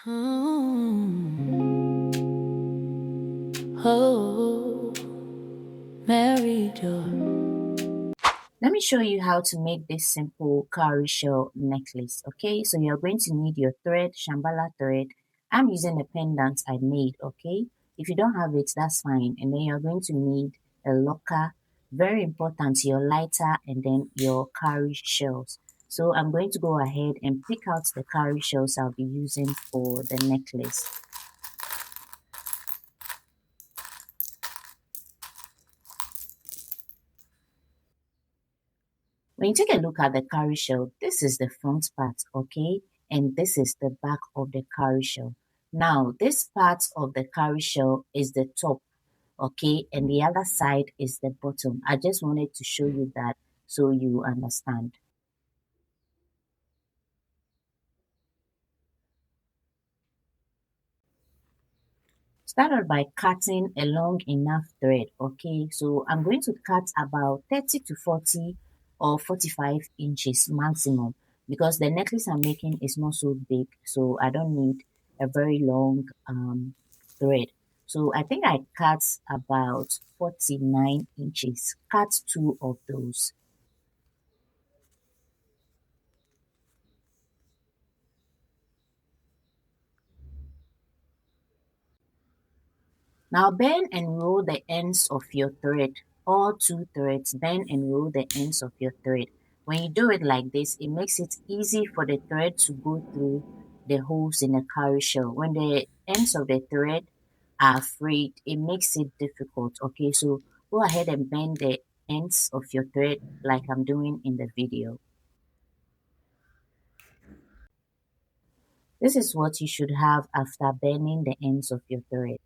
Oh, Mary Jo. Let me show you how to make this simple cowrie shell necklace. Okay, so you're going to need your thread, shambala thread. I'm using a pendant I made. Okay, if you don't have it, that's fine. And then you're going to need a locker, very important, your lighter, and then your cowrie shells. So I'm going to go ahead and pick out the cowrie shells I'll be using for the necklace. When you take a look at the cowrie shell, this is the front part, okay? And this is the back of the cowrie shell. Now, this part of the cowrie shell is the top, okay? And the other side is the bottom. I just wanted to show you that so you understand. Start out by cutting a long enough thread, okay? So I'm going to cut about 30 to 40 or 45 inches maximum because the necklace I'm making is not so big, so I don't need a very long thread. So I think I cut about 49 inches. Cut two of those. Now bend and roll the ends of your thread. All two threads, bend and roll the ends of your thread. When you do it like this, it makes it easy for the thread to go through the holes in the cowrie shell. When the ends of the thread are frayed, it makes it difficult. Okay, so go ahead and bend the ends of your thread like I'm doing in the video. This is what you should have after bending the ends of your thread.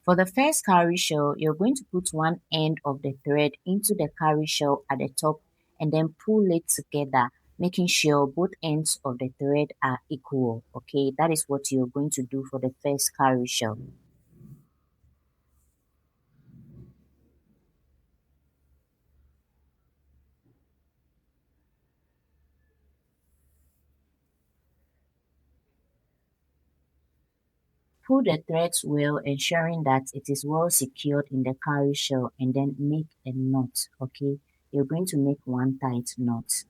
For the first cowrie shell, you're going to put one end of the thread into the cowrie shell at the top and then pull it together, making sure both ends of the thread are equal. Okay, that is what you're going to do for the first cowrie shell. Pull the threads well, ensuring that it is well secured in the cowrie shell, and then make a knot. Okay, you're going to make one tight knot.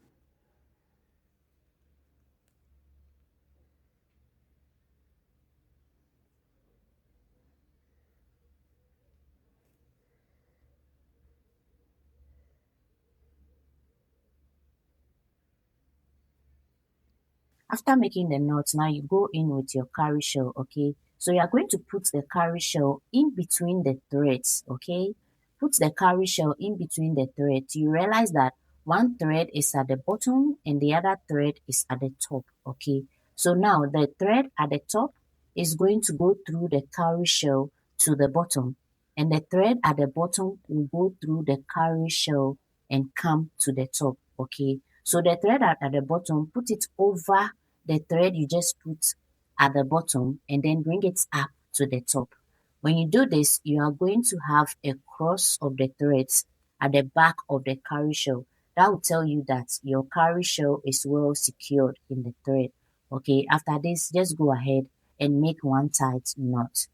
After making the knot, now you go in with your cowrie shell, okay? So you are going to put the cowrie shell in between the threads, okay? Put the cowrie shell in between the threads. You realize that one thread is at the bottom and the other thread is at the top, okay? So now the thread at the top is going to go through the cowrie shell to the bottom, and the thread at the bottom will go through the cowrie shell and come to the top, okay? So the thread at the bottom, put it over the thread you just put at the bottom and then bring it up to the top. When you do this, you are going to have a cross of the threads at the back of the cowrie shell. That will tell you that your cowrie shell is well secured in the thread. Okay, after this, just go ahead and make one tight knot.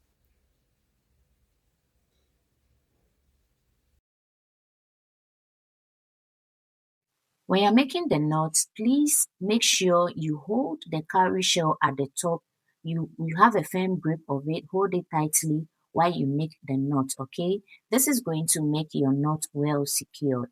When you're making the knots, please make sure you hold the cowrie shell at the top. You have a firm grip of it, hold it tightly while you make the knot, okay? This is going to make your knot well secured.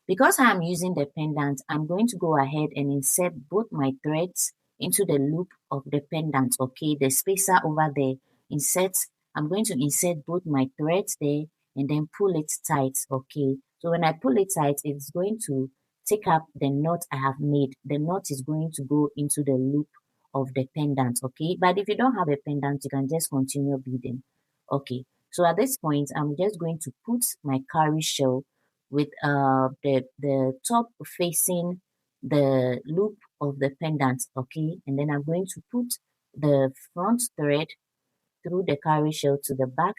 Because I'm using the pendant, I'm going to go ahead and insert both my threads into the loop of the pendant, okay? The spacer over there, insert, I'm going to insert both my threads there and then pull it tight, okay? So when I pull it tight, it's going to take up the knot I have made. The knot is going to go into the loop of the pendant, okay? But if you don't have a pendant, you can just continue beading, okay? So at this point, I'm just going to put my cowrie shell with the top facing the loop of the pendant, okay? And then I'm going to put the front thread through the cowrie shell to the back,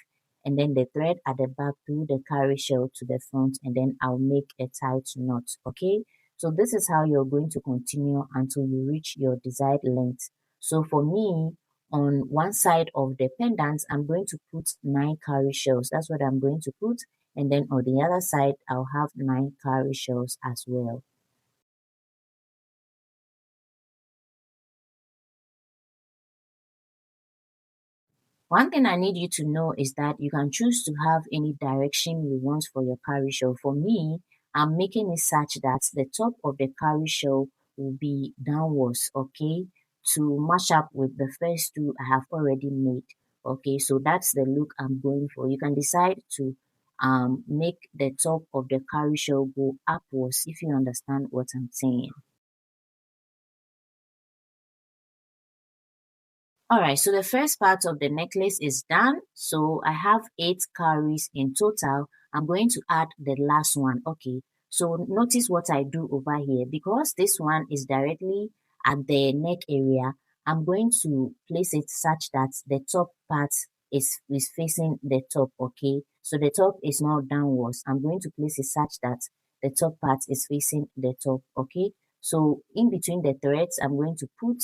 and then the thread at the back through the cowrie shell to the front, and then I'll make a tight knot, okay? So this is how you're going to continue until you reach your desired length. So for me, on one side of the pendant, I'm going to put 9 shells. That's what I'm going to put. And then on the other side, I'll have 9 shells as well. One thing I need you to know is that you can choose to have any direction you want for your cowrie shell. For me, I'm making it such that the top of the cowrie shell will be downwards, okay, to match up with the first two I have already made. Okay, so that's the look I'm going for. You can decide to make the top of the cowrie shell go upwards if you understand what I'm saying. All right, so the first part of the necklace is done. So I have 8 cowries in total. I'm going to add the last one. Okay, so notice what I do over here. Because this one is directly at the neck area, I'm going to place it such that the top part is facing the top. Okay, so the top is not downwards. I'm going to place it such that the top part is facing the top. Okay, so in between the threads, I'm going to put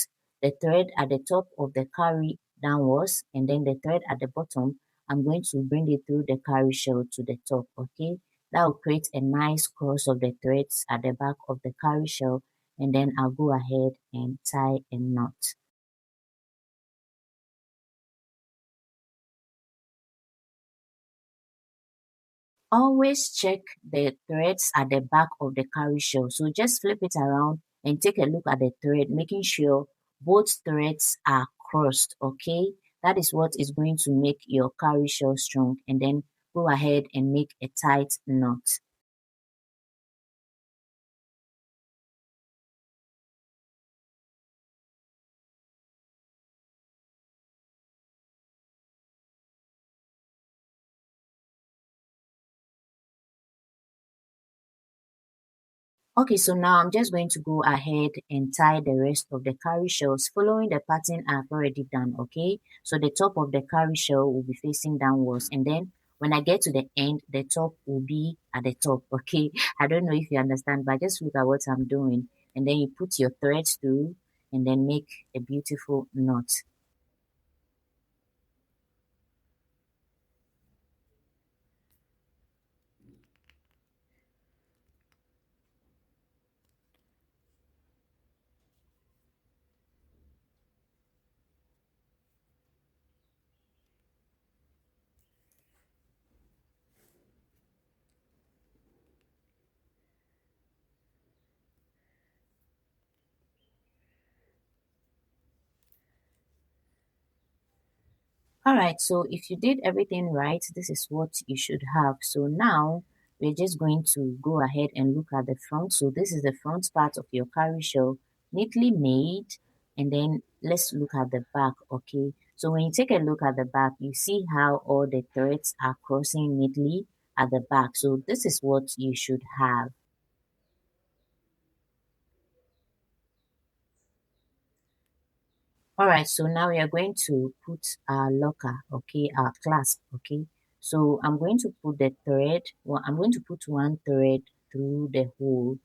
the thread at the top of the cowrie downwards, and then the thread at the bottom, I'm going to bring it through the cowrie shell to the top, okay? That will create a nice cross of the threads at the back of the cowrie shell, and then I'll go ahead and tie a knot. Always check the threads at the back of the cowrie shell. So just flip it around and take a look at the thread, making sure both threads are crossed, okay? That is what is going to make your cowrie shell strong. And then go ahead and make a tight knot. Okay, so now I'm just going to go ahead and tie the rest of the cowrie shells following the pattern I've already done, okay? So the top of the cowrie shell will be facing downwards, and then when I get to the end, the top will be at the top, okay? I don't know if you understand, but just look at what I'm doing. And then you put your threads through and then make a beautiful knot. All right, so if you did everything right, this is what you should have. So now we're just going to go ahead and look at the front. So this is the front part of your cowrie shell, neatly made. And then let's look at the back, okay? So when you take a look at the back, you see how all the threads are crossing neatly at the back. So this is what you should have. All right, so now we are going to put our locker, okay, our clasp, okay. So I'm going to put the thread, well, I'm going to put one thread through the hole,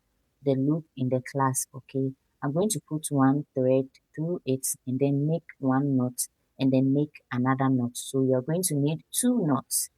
the loop in the clasp, okay. I'm going to put one thread through it and then make one knot and then make another knot. So you're going to need 2 knots.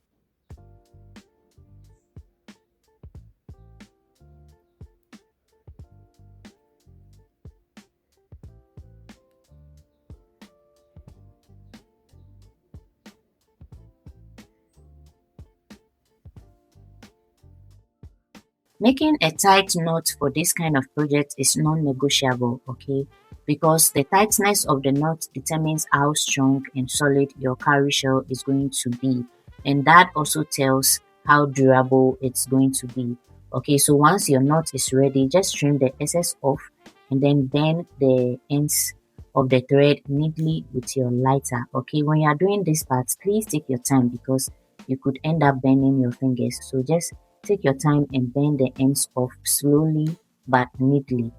Making a tight knot for this kind of project is non-negotiable, okay? Because the tightness of the knot determines how strong and solid your cowrie shell is going to be. And that also tells how durable it's going to be. Okay, so once your knot is ready, just trim the excess off and then bend the ends of the thread neatly with your lighter. Okay, when you are doing this part, please take your time because you could end up bending your fingers. So just take your time and bend the ends off slowly but neatly.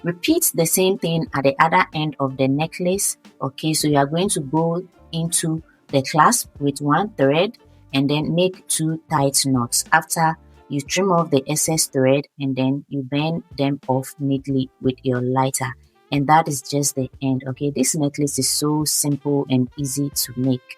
Repeat the same thing at the other end of the necklace. Okay, so you are going to go into the clasp with one thread and then make two tight knots. After you trim off the excess thread and then you bend them off neatly with your lighter. And that is just the end. Okay, this necklace is so simple and easy to make.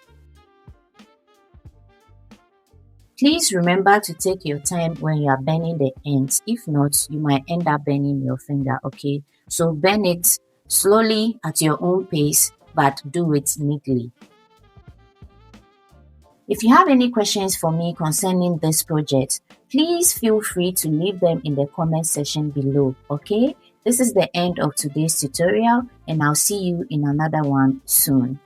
Please remember to take your time when you are bending the ends. If not, you might end up bending your finger, okay? So bend it slowly at your own pace, but do it neatly. If you have any questions for me concerning this project, please feel free to leave them in the comment section below, okay? This is the end of today's tutorial, and I'll see you in another one soon.